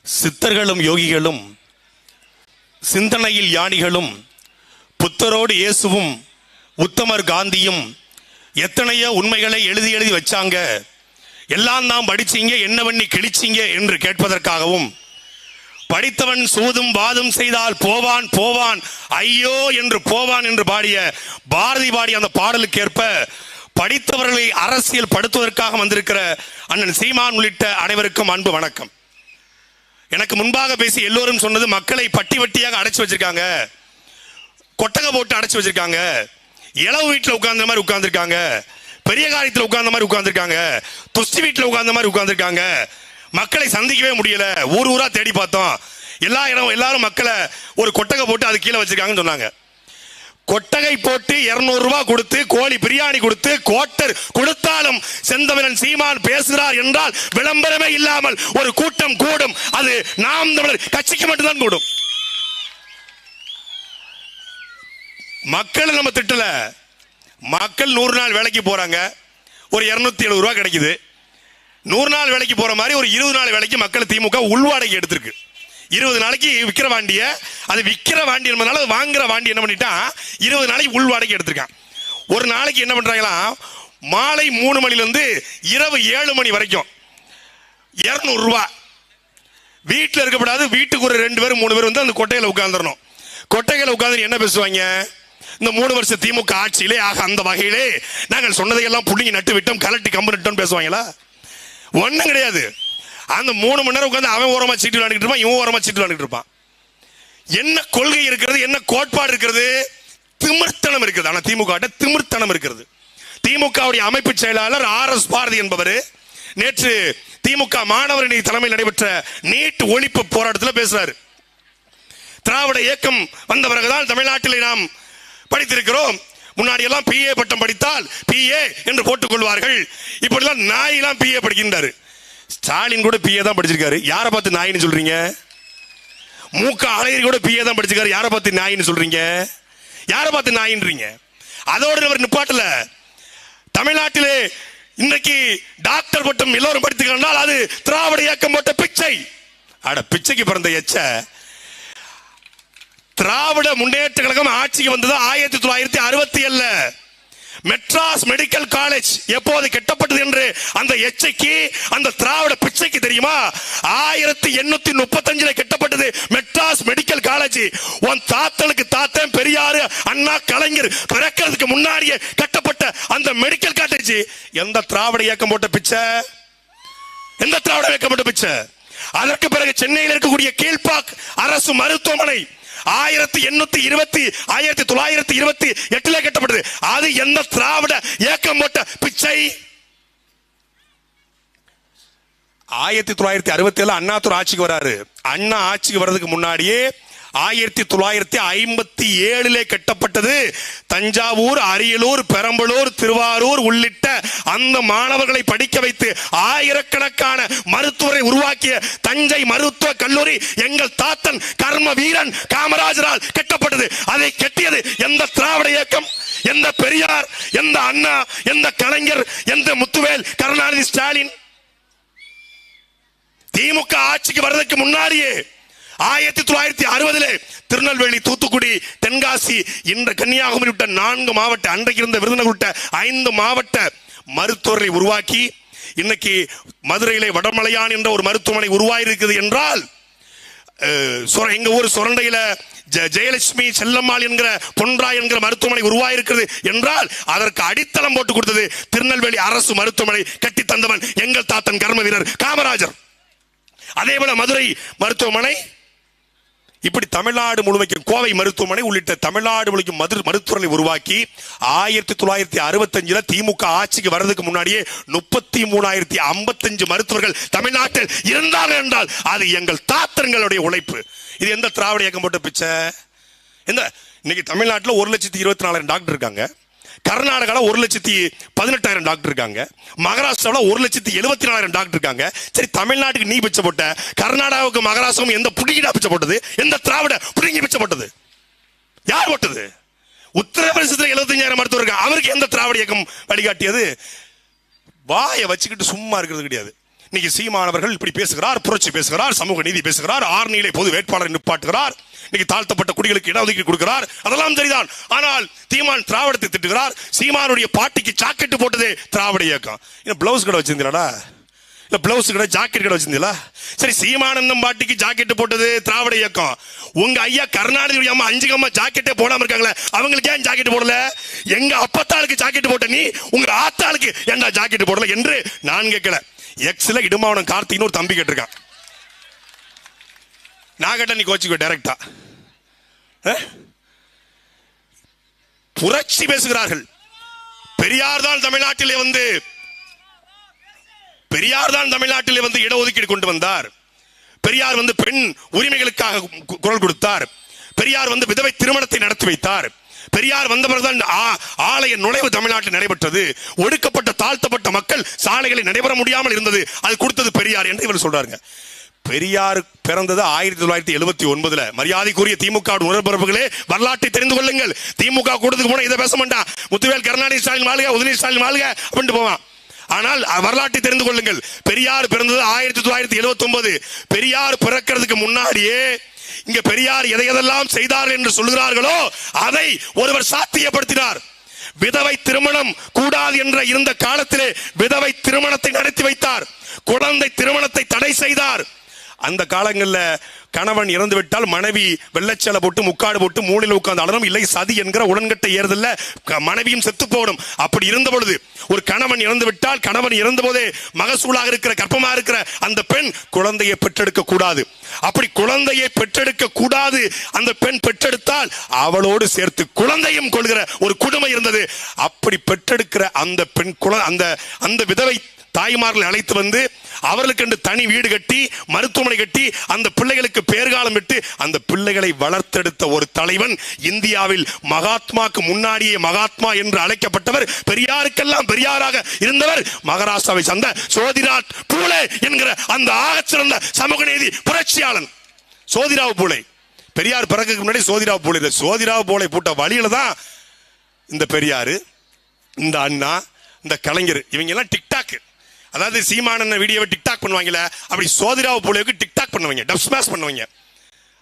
சித்தர்களும் யோகிகளும் சிந்தனையில் யானிகளும் புத்தரோடு இயேசுவும் உத்தமர் காந்தியும் எத்தனையோ உண்மைகளை எழுதி எழுதி வச்சாங்க. எல்லாம் தான் படிச்சீங்க, என்ன பண்ணி கிழிச்சிங்க என்று கேட்பதற்காகவும், படித்தவன் சூதும் வாதும் செய்தால் போவான் போவான் ஐயோ என்று போவான் என்று பாடிய பாரதி பாடிய அந்த பாடலுக்கு ஏற்ப படித்தவர்களை அரசியல் படுத்துவதற்காக வந்திருக்கிற அண்ணன் சீமான் உள்ளிட்ட அனைவருக்கும் அன்பு வணக்கம். எனக்கு முன்பாக பேசி எல்லோரும் சொன்னது மக்களை பட்டி வட்டியாக அடைச்சு வச்சிருக்காங்க, கொட்டகை போட்டு அடைச்சு வச்சிருக்காங்க, இளவு வீட்டில் உட்கார்ந்த மாதிரி உட்கார்ந்துருக்காங்க, பெரிய காரியத்தில் உட்கார்ந்த மாதிரி உட்கார்ந்துருக்காங்க, துஷ்டி வீட்டில் உட்கார்ந்த மாதிரி உட்கார்ந்துருக்காங்க, மக்களை சந்திக்கவே முடியல, ஊர் ஊரா தேடி பார்த்தோம், எல்லாரும் மக்களை ஒரு கொட்டகை போட்டு அது கீழே வச்சிருக்காங்கன்னு சொன்னாங்க. கொட்டகை போட்டு 200 ரூபாய் கொடுத்து கோழி பிரியாணி கொடுத்து கோட்டர் கொடுத்தாலும் செந்தமிழன் சீமான் பேசுகிறார் என்றால் விளம்பரமே இல்லாமல் ஒரு கூட்டம் கூடும். அது நாம் தமிழர் கட்சிக்கு மட்டும்தான் கூடும். மக்கள் நம்ம திட்டல. மக்கள் 100 நாள் வேலைக்கு போறாங்க, ஒரு 270 ரூபாய் கிடைக்குது. 100 நாள் வேலைக்கு போற மாதிரி ஒரு 20 நாள் வேலைக்கு மக்கள் திமுக உள்வாடகை எடுத்திருக்கு. 20 நாளைக்கு விற்கிற வாண்டிய, அது விற்கிற வாண்டி என்பதனால வாங்குற வாண்டி என்ன பண்ணிட்டான், 20 நாளைக்கு உள்வாடகை எடுத்திருக்கான். ஒரு நாளைக்கு என்ன பண்றாங்களா, மாலை 3 மணிலிருந்து இரவு 7 மணி வரைக்கும் 200 ரூபாய். வீட்டில் இருக்கப்படாது, வீட்டுக்கு ஒரு 2 பேர் 3 பேர் வந்து அந்த கொட்டையில உட்கார்ந்துடணும். கொட்டையில உட்கார்ந்து என்ன பேசுவாங்க, இந்த 3 வருஷ திமுக ஆட்சியிலே ஆக அந்த வகையிலே நாங்கள் சொன்னதையெல்லாம் புள்ளிங்க நட்டு விட்டோம், கலட்டி கம்பு நட்டோம் பேசுவாங்களா? ஒன்றும் கிடையாது. அந்த 3 மணி நேரம் உட்காந்து அவன் ஓரமா சீட்டு விளையாடிட்டு இருப்பான், இவன் ஓரமா சீட்டு விளையாடிட்டு இருப்பான். என்ன கொள்கை இருக்கிறது, என்ன கோட்பாடு இருக்கிறது? திமிர்த்தனம் இருக்கிறது. ஆனா திமுக திமிர்த்தனம் இருக்கிறது. திமுகவுடைய அமைப்பு செயலாளர் RS பாரதி என்பவர் நேற்று திமுக மாணவரணி தலைமையில் நடைபெற்ற நீட் ஒழிப்பு போராட்டத்தில் பேசுறாரு. திராவிட இயக்கம் வந்த பிறகுதான் தமிழ்நாட்டில் நாம் படித்திருக்கிறோம். முன்னாடி எல்லாம் PA பட்டம் படித்தால் PA என்று போட்டுக் கொள்வார்கள். இப்படிலாம் நாயெல்லாம் PA படிக்கின்றாரு. ஸ்டாலின் கூட PA தான் படிச்சிருக்காரு. யாரை பார்த்து நாயின்னு சொல்றீங்க? மூக்க அழகிரி கூட PA தான் படிச்சிருக்காரு. யாரை பார்த்து நாயின்னு சொல்றீங்க? யாரை பார்த்து நாயின்றீங்க? அதோடு அவர் நிப்பாட்டல. தமிழ்நாட்டிலே இன்னைக்கு டாக்டர் பட்டம் எல்லோரும் படித்துக்கிறால் அது திராவிட இயக்கம் போட்ட பிச்சை. அட பிச்சைக்கு பிறந்த எச்ச. திராவிட முன்னேற்ற கழகம் ஆட்சிக்கு வந்தது 1967. மெட்ராஸ் மெடிக்கல் காலேஜ் எப்போது கட்டப்பட்டது என்று அந்த எச்சைக்கு, அந்த திராவிட பிச்சைக்கு தெரியுமா? 1835 கட்டப்பட்டது மெட்ராஸ் மெடிக்கல் காலேஜ். உன் தாத்தனுக்கு தாத்தன் பெரியாரு அண்ணா கலைஞர் பிறக்கிறதுக்கு முன்னாடியே கட்டப்பட்ட அந்த மெடிக்கல் காலேஜ் எந்த திராவிட இயக்கம் போட்ட பிச்சை? எந்த திராவிட இயக்கம் போட்ட பிச்சை? அதற்கு பிறகு சென்னையில் இருக்கக்கூடிய கீழ்பாக் அரசு மருத்துவமனை 1928 கட்டப்பட்டது. அது எந்த திராவிட இயக்கம் போட்ட பிச்சை? 1967 அண்ணாதுரை ஆட்சிக்கு வராரு. அண்ணா ஆட்சிக்கு வர்றதுக்கு முன்னாடியே 1957 கட்டப்பட்டது தஞ்சாவூர், அரியலூர், பெரம்பலூர், திருவாரூர் உள்ளிட்ட அந்த மாணவர்களை படிக்க வைத்து ஆயிரக்கணக்கான மருத்துவரை உருவாக்கிய தஞ்சை மருத்துவ கல்லூரி எங்கள் தாத்தன் கர்ம வீரன் காமராஜரால் கட்டப்பட்டது. அதை கட்டியது எந்த திராவிட இயக்கம்? எந்த பெரியார்? எந்த அண்ணா? எந்த கலைஞர்? எந்த முத்துவேல், கருணாநிதி, ஸ்டாலின்? திமுக ஆட்சிக்கு வர்றதுக்கு முன்னாடியே 1960 திருநெல்வேலி, தூத்துக்குடி, தென்காசி, இந்த கன்னியாகுமரி விட்ட 4 மாவட்ட, அன்றைக்கு இருந்த விருதுநகர் விட்ட 5 மாவட்ட மருத்துவரை உருவாக்கி இன்னைக்கு மதுரையிலே வடமலையான் என்ற ஒரு மருத்துவமனை உருவாயிருக்குது என்றால், எங்க ஊர் சுரண்டையில ஜெயலட்சுமி செல்லம்மாள் என்கிற பொன்ராய் என்கிற மருத்துவமனை உருவாயிருக்கிறது என்றால் அதற்கு அடித்தளம் போட்டு கொடுத்தது திருநெல்வேலி அரசு மருத்துவமனை கட்டி தந்தவன் எங்கள் தாத்தன் கர்ம வீரர் காமராஜர். அதே போல மதுரை மருத்துவமனை, இப்படி தமிழ்நாடு முழுமைக்கு கோவை மருத்துவமனை உள்ளிட்ட தமிழ்நாடு முழுமைக்கு மருத்துவர்களை உருவாக்கி 1965 திமுக ஆட்சிக்கு வர்றதுக்கு முன்னாடியே 33,055 மருத்துவர்கள் தமிழ்நாட்டில் இருந்தார்கள் என்றால் அது எங்கள் தாத்தர்களுடைய உழைப்பு. இது எந்த திராவிட இயக்கம் போட்ட பிச்சை? இன்னைக்கு தமிழ்நாட்டில் 1,24,000 டாக்டர் இருக்காங்க. கர்நாடகாவில் 1,18,000 டாக்டர் இருக்காங்க. மகாராஷ்டிராவில் 1,74,000 டாக்டர் இருக்காங்க. சரி, தமிழ்நாட்டுக்கு நீ பிச்சை போட்ட, கர்நாடகாவுக்கு மகாராஷ்டிராவும் எந்த புடுங்கிடா பிச்சை போட்டது? எந்த திராவிட புடுங்கி பிச்சை போட்டது? யார் போட்டது? உத்தரப்பிரதேசத்தில் 75,000 மருத்துவர் இருக்காங்க. அவருக்கு எந்த திராவிட இயக்கம் வழிகாட்டியது? வாயை வச்சுக்கிட்டு சும்மா இருக்கிறது கிடையாது. இன்னைக்கு சீமானவர்கள் இப்படி பேசுகிறார், புரட்சி பேசுகிறார், சமூக நீதி பேசுகிறார், ஆர்னியிலே பொது வேட்பாளர் நிப்பாட்டுகிறார், இன்னைக்கு தாழ்த்தப்பட்ட குடிகளுக்கு இடஒதுக்கீடு கொடுக்கிறார், அதெல்லாம் சரிதான். ஆனால் தீமான் திராவிடத்தை திட்டுகிறார். சீமானுடைய பாட்டிக்கு ஜாக்கெட் போட்டதே திராவிட இயக்கம். பிளவுஸ் கடை வச்சிருந்தீங்களா? இல்ல பிளவுஸ் கடை ஜாக்கெட் கடை வச்சிருந்தீங்களா? சரி, சீமானந்தம் பாட்டிக்கு ஜாக்கெட் போட்டது திராவிட இயக்கம். உங்க ஐயா கருணாநிதி அம்மா 5 அம்மா ஜாக்கெட்டே போடாம இருக்காங்களே, அவங்களுக்கு ஏன் ஜாக்கெட் போடல? எங்க அப்பத்தாளுக்கு ஜாக்கெட் போட்ட நீ உங்க ஆத்தாளுக்கு ஏன்டா ஜாக்கெட் போடல என்று நான் கேட்கல. எக்ஸ்ல இடுமாவனம் கார்த்தின்னு ஒரு தம்பி கேட்டிருக்கான். நான் கேட்ட நீ கோச்சிக்கோ டைரக்டா. புரட்சி பேசுகிறார்கள். பெரியார் தான் தமிழ்நாட்டிலே வந்து இடஒதுக்கீடு கொண்டு வந்தார். பெரியார் வந்து பெண் உரிமைகளுக்காக குரல் கொடுத்தார். பெரியார் வந்து விதவை திருமணத்தை நடத்தி வைத்தார். பெரியார் வந்த பிறகுதான் ஆலய நுழைவு தமிழ்நாட்டில் நடைபெற்றது. ஒடுக்கப்பட்ட தாழ்த்தப்பட்ட மக்கள் சாலைகளில் நடைபெற முடியாமல் இருந்தது, அது கொடுத்தது பெரியார் என்று இவர் சொல்றாங்க. பெரியார் பிறந்தது 1979. மரியாதைக்குரிய திமுக உணர்பரப்புகளே, வரலாற்றை தெரிந்து கொள்ளுங்கள். திமுக கூட்டத்துக்கு போனா இதை பேச மாட்டான். முத்துவேல் கருணாநிதி ஸ்டாலின் வாழ்க, உதயநிதி ஸ்டாலின் வாழ்க அப்படின்ட்டு போவான். ஆனால் வரலாற்றை தெரிந்து கொள்ளுங்கள். பெரியார் பிறந்தது 1979. பெரியார் பிறக்கிறதுக்கு முன்னாடியே இங்க பெரியார் எதையெல்லாம் செய்தார் என்று சொல்கிறார்களோ அதை ஒருவர் சாத்தியப்படுத்தினார். விதவை திருமணம் கூடாது என்ற இருந்த காலத்திலே விதவை திருமணத்தை நடத்தி வைத்தார். குழந்தை திருமணத்தை தடை செய்தார். அந்த காலங்களில் கணவன் இறந்து விட்டால் மனைவி வெள்ளச்சேலை போட்டு முக்காடு போட்டு மூலையில் உட்கார்ந்து அழணும், இல்லை சதி என்கிற உடன்கட்டை ஏறுதல்ல மனைவியும் செத்து போடும். அப்படி இருந்த பொழுது ஒரு கணவன் இறந்து விட்டால் கணவன் இறந்த போதே மகசூலாக இருக்கிற கர்ப்பமா இருக்கிற அந்த பெண் குழந்தையை பெற்றெடுக்க கூடாது. அப்படி குழந்தையை பெற்றெடுக்க கூடாது. அந்த பெண் பெற்றெடுத்தால் அவளோடு சேர்த்து குழந்தையும் கொள்கிற ஒரு குடும்பம் இருந்தது. அப்படி பெற்றெடுக்கிற அந்த பெண் அந்த விதவை தாய்மார்களை அழைத்து வந்து அவர்களுக்கு தனி வீடு கட்டி மருத்துவமனை கட்டி அந்த பிள்ளைகளுக்கு பேர்காலம் விட்டு அந்த பிள்ளைகளை வளர்த்தெடுத்த ஒரு தலைவன் இந்தியாவில் மகாத்மாக்கு முன்னாடியே மகாத்மா என்று அழைக்கப்பட்டவர், பெரியாருக்கெல்லாம் பெரியாராக இருந்தவர், மகாராஷ்டிராவை சேர்ந்த சோதிராவ் பூலே என்கிற அந்த ஆகச்சிறந்த சமூக நீதி புரட்சியாளன் சோதிராவ் பூலே. பெரியார் பிறகு முன்னாடி சோதிராவ் பூலே. சோதிராவ் பூலே போட்ட வழியில தான் இந்த பெரியாரு, இந்த அண்ணா, இந்த கலைஞர் இவங்க எல்லாம் டிக்டாக், அதாவது சீமானன் வீடியோவை டிக்டாக் பண்ணுவாங்கல்ல, அப்படி சோதிராவ் பூலேவுக்கு டிக்டாக் பண்ணுவாங்க, டப் ஸ்மாஷ் பண்ணுவாங்க,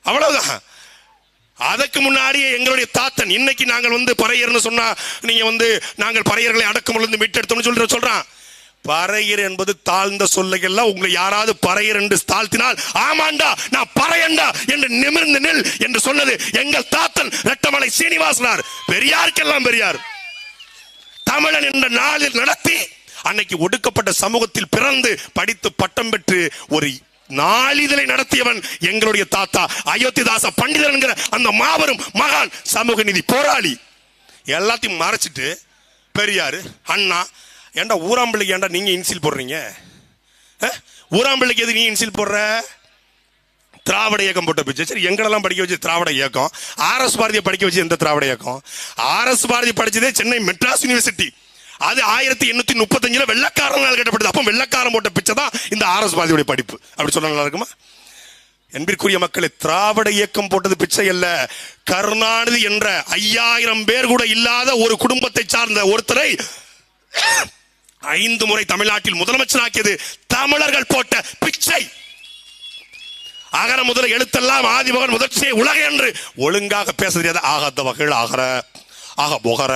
அவ்வளவுதான். அதுக்கு முன்னாடியே எங்களுடைய தாத்தன், இன்னைக்கு நாங்கள் வந்து பறையர்னு சொன்னா நீங்க வந்து நாங்கள் பறையர்களை அடக்குமுள்ள மீட்டெடுத்தோம்னு சொல்றான். பறையர் என்பது தாழ்ந்த சொல்லைகள்லாம் உங்களை யாராவது பறையர் என்று தாழ்த்தினால் ஆமாண்டா நான் பறையண்டா என்று நிமிர்ந்து நில் என்று சொன்னது எங்கள் தாத்தன் ரெட்டமலை சீனிவாசனார். பெரியாருக்கெல்லாம் பெரியார். தமிழன் என்ற நாளில் நடத்தி அன்னைக்கு ஒடுக்கப்பட்ட சமூகத்தில் பிறந்து படித்து பட்டம் பெற்று ஒரு நாளிதழை நடத்தியவன் எங்களுடைய தாத்தா அயோத்திதாச பண்டிதர் என்கிற அந்த மாபெரும் மகான் சமூக நீதி போராளி. எல்லாத்தையும் மறைச்சிட்டு பெரியாரு அண்ணா ஏண்டா ஊராம்பிள்ளைக்கு ஏண்டா நீங்க இன்சில் போடுறீங்க? ஊராம்பிள்ளைக்கு எது நீ இன்சில் போடுற? திராவிட இயக்கம் போட்ட பிச்சை. சரி, எங்களெல்லாம் படிக்க வச்சு திராவிட இயக்கம். RS பாரதியை படிக்க வச்சு எந்த திராவிட இயக்கம்? RS பாரதி படிச்சதே சென்னை மெட்ராஸ் யூனிவர்சிட்டி. அது 1835 வெள்ளக்காரனால் கட்டப்பட்டது. அப்போ வெள்ளக்காரன் போட்ட பிச்சை தான் இந்த RS பாரதியுடைய படிப்பு. அப்படி சொன்னா நல்லா இருக்குமா? என்பதற்குரிய மக்களை, திராவிட இயக்கம் போட்டது பிச்சை அல்ல. கருணாநிதி என்ற 5000 பேர் கூட இல்லாத ஒரு குடும்பத்தை சார்ந்த ஒருத்தரை 5 முறை தமிழ்நாட்டில் முதலமைச்சராக்கியது தமிழர்கள் போட்ட பிச்சை. அகர முதல எழுத்தெல்லாம் ஆதிமகன் முதற்சியை உலக என்று ஒழுங்காக பேச தெரியாத ஆக அந்த வகையில் ஆகர ஆக புகர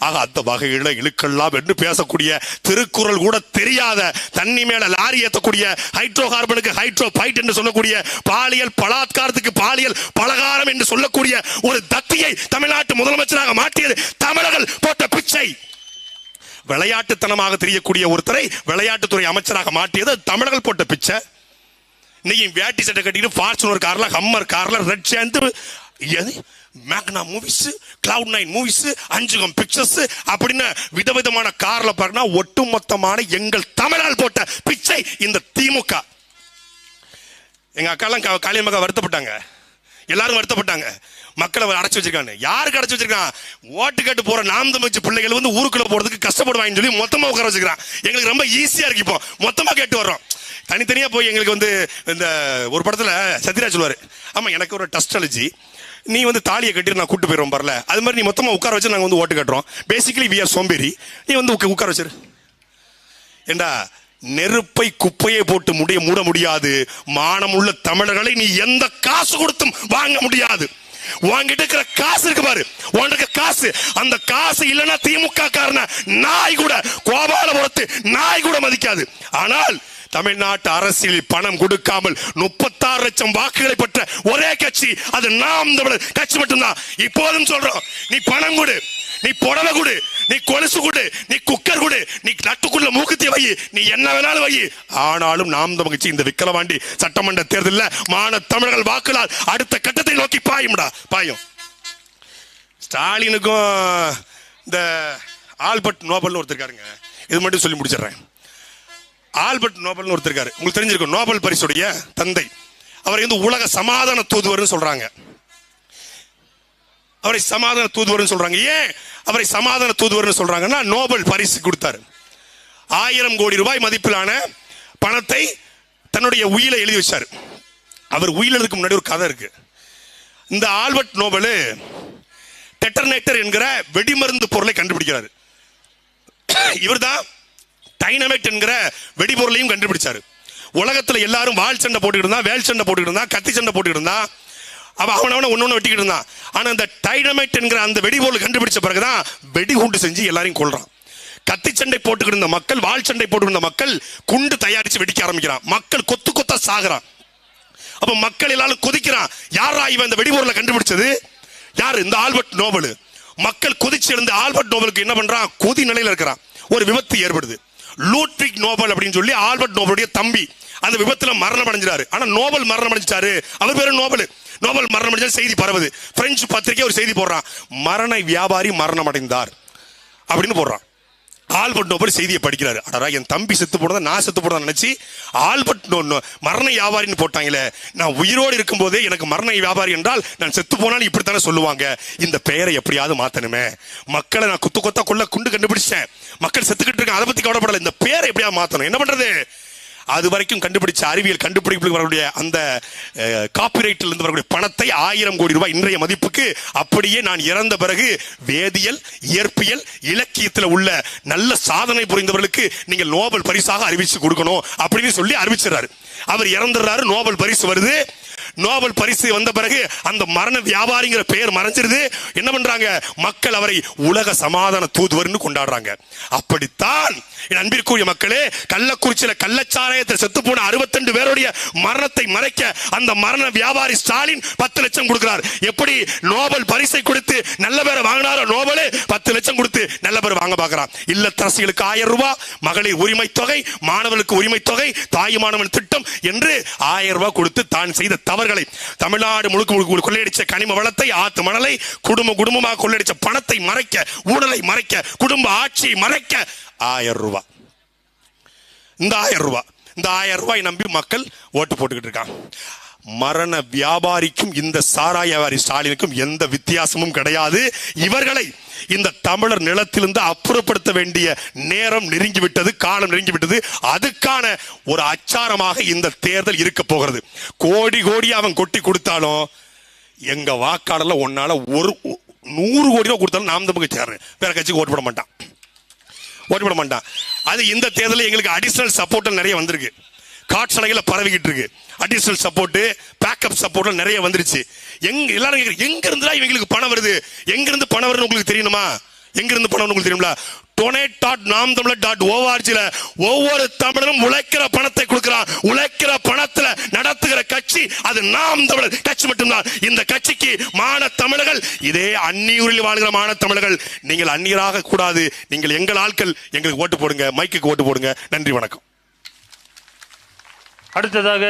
ஆக அந்த வகையில இழுக்கெல்லாம் என்று பேசக்கூடிய, திருக்குறள் கூட தெரியாத, தண்ணி மேல லாரி ஏற்றக்கூடிய, ஹைட்ரோ கார்பனுக்கு ஹைட்ரோ பைட் என்று சொல்லக்கூடிய, பாலியல் பலாத்காரத்துக்கு பாலியல் பலகாரம் என்று சொல்லக்கூடிய ஒரு தத்தியை தமிழ்நாட்டு முதலமைச்சராக மாற்றியது தமிழர்கள் போட்ட பிச்சை. விளையாட்டுத்தனமாக தெரியக்கூடிய ஒருத்தரை விளையாட்டுத்துறை அமைச்சராக மாற்றியது தமிழர்கள் போட்ட பிச்சை. இன்னைக்கு வேட்டி சட்டை கட்டிட்டு ஃபார்ச்சுனர் கார்ல, ஹம்மர் கார்ல, ரெட் சேர்ந்து மேக்னா மூவிஸ், கிளவுட் 9 மூவிஸ், 5 பிக்சர்ஸ் அப்படின்னு விதவிதமான கார்ல பாருன்னா ஒட்டுமொத்தமான எங்கள் தமிழால் போட்ட பிச்சை இந்த திமுக. எங்க அக்காலாம் காளியம்மா வருத்தப்பட்டாங்க, எல்லாரும் வருத்தப்பட்டாங்க. மக்களை அடைச்சு வச்சிருக்காங்க. யாருக்கு அடைச்சு வச்சிருக்கான்? ஓட்டு கேட்டு போற நாம் தமிழ் பிள்ளைகள் வந்து ஊருக்குள்ள போறதுக்கு கஷ்டப்படுவாங்கன்னு சொல்லி மொத்தமா உட்கார வச்சிருக்கான். எங்களுக்கு ரொம்ப ஈஸியா இருக்கு, இப்போ மொத்தமா கேட்டு வர்றோம். தனித்தனியா போய் எங்களுக்கு வந்து இந்த ஒரு படத்துல சத்யராஜ் சொல்லுவாரு, ஆமா எனக்கு ஒரு டஸ்ட் அலர்ஜி, நீ வந்து தாலியை கட்டிட்டு நான் கூட்டு போயிடுவோம் பரல, அது மாதிரி நீ மொத்தமா உட்கார வச்சு நாங்க வந்து ஓட்டு கட்டுறோம். பேசிக்கலி வி ஆர் சோம்பேறி, நீ வந்து உட்கார வச்சிரு. ஏண்டா நெருப்பை குப்பையை போட்டு மூட முடியாது. மானம் உள்ள தமிழர்களை நீ எந்த காசு கொடுத்தும் வாங்க முடியாது. வாங்கிட்டு இருக்கிற காசு இருக்கு பாரு, உனக்கு காசு, அந்த காசு இல்லைன்னா திமுக காரன நாய் கூட, கோபாலபுரத்து நாய் கூட மதிக்காது. ஆனால் தமிழ்நாட்டு அரசியலில் பணம் கொடுக்காமல் 36 லட்சம் வாக்குகளை பெற்ற ஒரே கட்சி அது நாம் தமிழர் கட்சி மட்டும்தான். இப்போதும் சொல்றோம், நீ பணம் கொடு, நீ புடவை கொடு, நீ கொலுசு கொடு, நீ குக்கர் கொடு, நீ நட்டுக்குள்ள மூக்குத்தி வை, நீ என்ன வேணாலும் வை. ஆனாலும் நாம் தமிழ் கட்சி இந்த விக்கிரவாண்டி சட்டமன்ற தேர்தலில் மான தமிழர்கள் வாக்குகளால் அடுத்த கட்டத்தை நோக்கி பாயும். ஸ்டாலினுக்கும் இந்த ஆல்பர்ட் நோபல் ஒருத்தருக்காருங்க, இது மட்டும் சொல்லி முடிச்சிடுறேன். ஆல்பர்ட் நோபல் ஒருத்தருக்காரு, உங்களுக்கு தெரிஞ்சிருக்கும், நோபல் பரிசுடைய தந்தை. அவரை வந்து உலக சமாதான தூதுவர்னு சொல்றாங்க. அவரை சமாதான தூதுவர்னு சொல்றாங்க. ஏன் அவரை சமாதான தூதுவர்னு சொல்றாங்கன்னா, நோபல் பரிசு கொடுத்தாரு. 1000 கோடி ரூபாய் மதிப்பிலான பணத்தை தன்னுடைய உயிரை எழுதி வச்சாரு. அவர் உயிர் எழுதுக்கு முன்னாடி ஒரு கதை இருக்கு. இந்த ஆல்பர்ட் நோபல் டெட்டர்னேட்டர் என்கிற வெடிமருந்து பொருளை கண்டுபிடிக்கிறார். இவர்தான் டைனமைட் என்கிற வெடிபொருளையும் கண்டுபிடிச்சாரு. உலகத்துல எல்லாரும் வால் சண்டை போட்டுக்கிட்டு இருந்தா, வேல் சண்டை போட்டுக்கிட்டு இருந்தா, கத்தி சண்டை போட்டுக்கிட்டு இருந்தா, அவனவன ஒன்னொன்னு வெட்டிக்கிட்டு இருந்தான். ஆனா அந்த டைனமைட் என்கிற அந்த வெடிபொருள் கண்டுபிடிச்ச பிறகுதான் வெடிகுண்டு செஞ்சு எல்லாரையும் கொல்றான். கத்தி சண்டை போட்டுக்கிட்டு இருந்த மக்கள், வால் சண்டை போட்டுக்கிட்டு இருந்த மக்கள் குண்டு தயாரிச்சு வெடிக்க ஆரம்பிக்கிறான். மக்கள் கொத்து கொத்தா சாகுறான். அப்ப மக்கள் எல்லாரும் கொதிக்கிறான், யாரா இவன் இந்த வெடிபொருளை கண்டுபிடிச்சது? யாரு? இந்த ஆல்பர்ட் நோபல். மக்கள் கொதிச்சு எழுந்த ஆல்பர்ட் நோபலுக்கு என்ன பண்றான்? கொதி நிலையில இருக்கிறான். ஒரு விபத்து ஏற்படுது. லூட்விக் நோபல் அப்படின்னு சொல்லி ஆல்பர்ட் நோபலுடைய தம்பி அந்த விபத்துல மரணம் அடைஞ்சாரு. ஆனா நோபல் மரணம் அடைஞ்சாரு, அவர் பேரு நோபல். நோபல் மரணம் அடைஞ்ச செய்தி பரவுது. பிரெஞ்சு பத்திரிகை ஒரு செய்தி போடுறான், மரண வியாபாரி மரணம் அடைந்தார் அப்படின்னு போடுறான். ஆல்பர்ட் நோபல் செய்தியை படிக்கிறாரு. அடரா, என் தம்பி செத்து போனதை நான் செத்து போனதான் நினைச்சு ஆல்பர்ட் மரண வியாபாரின்னு போட்டாங்களே, நான் உயிரோடு இருக்கும் போதே எனக்கு மரண வியாபாரி என்றால் நான் செத்து போனாலும் இப்படித்தானே சொல்லுவாங்க. இந்த பெயரை எப்படியாவது மாத்தணுமே, மக்களை நான் குத்து கொத்தா கொள்ள குண்டு கண்டுபிடிச்சேன், மக்கள் செத்துக்கிட்டு இருக்காங்க, அதை பத்தி கவலைப்படல, இந்த பெயரை எப்படியாவது மாத்தணும். என்ன பண்றது? அது வரைக்கும் கண்டுபிடிச்ச அறிவியல் கண்டுபிடிப்புக்கு வரக்கூடிய அந்த காப்பிரைட்டில் இருந்து வரக்கூடிய பணத்தை 1000 கோடி ரூபாய் இன்றைய மதிப்புக்கு அப்படியே நான் இறந்த பிறகு வேதியியல், இயற்பியல், இலக்கியத்தில் உள்ள நல்ல சாதனை புரிந்தவர்களுக்கு நீங்கள் நோபல் பரிசாக அறிவிச்சு கொடுக்கணும் அப்படின்னு சொல்லி அறிவிச்சிடறாரு. அவர் இறந்துடுறாரு, நோபல் பரிசு வருது. நோபல் பரிசு வந்த பிறகு அந்த மரண வியாபாரிங்கிற பெயர் மறைஞ்சிருது. என்ன பண்றாங்க? மக்கள் அவரை உலக சமாதான தூதுவர்னு கொண்டாடுறாங்க. அப்படித்தான் என் அன்பிற்குரிய மக்களே, கள்ளக்குறிச்சியில கள்ளச்சாராயத்தில் செத்து போன 62 பேருடைய மரணத்தை மறைக்க அந்த மரண வியாபாரி ஸ்டாலின் 10 லட்சம் கொடுக்கிறார். எப்படி நோபல் பரிசை கொடுத்து நல்ல பேரை வாங்கினாரோ நோபல் 10 லட்சம் கொடுத்து நல்ல பேர் வாங்க பார்க்கிறான். இல்லத்தரசிகளுக்கு 1000 ரூபாய், மகளிர் உரிமை தொகை, மாணவர்களுக்கு உரிமை தொகை, தாயுமானவன் திட்டம் என்று 1000 ரூபாய் கொடுத்து தான் செய்த தவறுகளை, தமிழ்நாடு முழுக்க கொள்ளையடிச்ச கனிம வளத்தை, ஆத்து மணலை, குடும்பமாக கொள்ளையடிச்ச பணத்தை மறைக்க, ஊழலை மறைக்க, குடும்ப ஆட்சியை மறைக்க 1000 ரூபாய். இந்த 1000 ரூபாய் நம்பி மக்கள் ஓட்டு போட்டுக்கிட்டு இருக்காங்க. மரண வியாபாரிக்கும் இந்த சாராய வியாபாரி ஸ்டாலினுக்கும் எந்த வித்தியாசமும் கிடையாது. இவர்களை இந்த தமிழர் நிலத்திலிருந்து அப்புறப்படுத்த வேண்டிய நேரம் நெருங்கிவிட்டது, காலம் நெருங்கிவிட்டது. அதுக்கான ஒரு அச்சாரமாக இந்த தேர்தல் இருக்க போகிறது. கோடி கோடி அவன் கொட்டி கொடுத்தாலும் எங்க வாக்காளர்ல ஒன்னால ஒரு 100 கோடி ரூபாய் கொடுத்தாலும் நாம் தமிழ் சேர்றேன், வேற கட்சிக்கு ஓட்டு போட மாட்டான். அது இந்த தேர்தலில் எங்களுக்கு அடிஷனல் சப்போர்ட் நிறைய வந்திருக்கு. காட்சலைகளை பரவிக்கிட்டு இருக்கு. அடிஷனல் சப்போர்ட், பேக்கப் சப்போர்ட் நிறைய வந்துருச்சு. எல்லாரும் எங்க இருந்தா இவங்களுக்கு பணம் வருது, எங்க இருந்து பணம் வருது உங்களுக்கு தெரியுமா? எங்க இருந்து பணம் உங்களுக்கு தெரியுமா? donate.namtamil.org ஒவ்வொரு தமிழரும் உழைக்கிற பணத்தை கொடுக்கிறான். உழைக்கிற பணத்துல நடத்துகிற கட்சி அது நாம் தமிழர் கட்சி மட்டும்தான். இந்த கட்சிக்கு மான தமிழர்கள், இதே அந்நியூரில் வாழ்கிற மான தமிழர்கள், நீங்கள் அந்நியராக கூடாது. நீங்கள் எங்கள் ஆட்கள், எங்களுக்கு ஓட்டு போடுங்க, மைக்குக்கு ஓட்டு போடுங்க. நன்றி, வணக்கம். அடுத்ததாக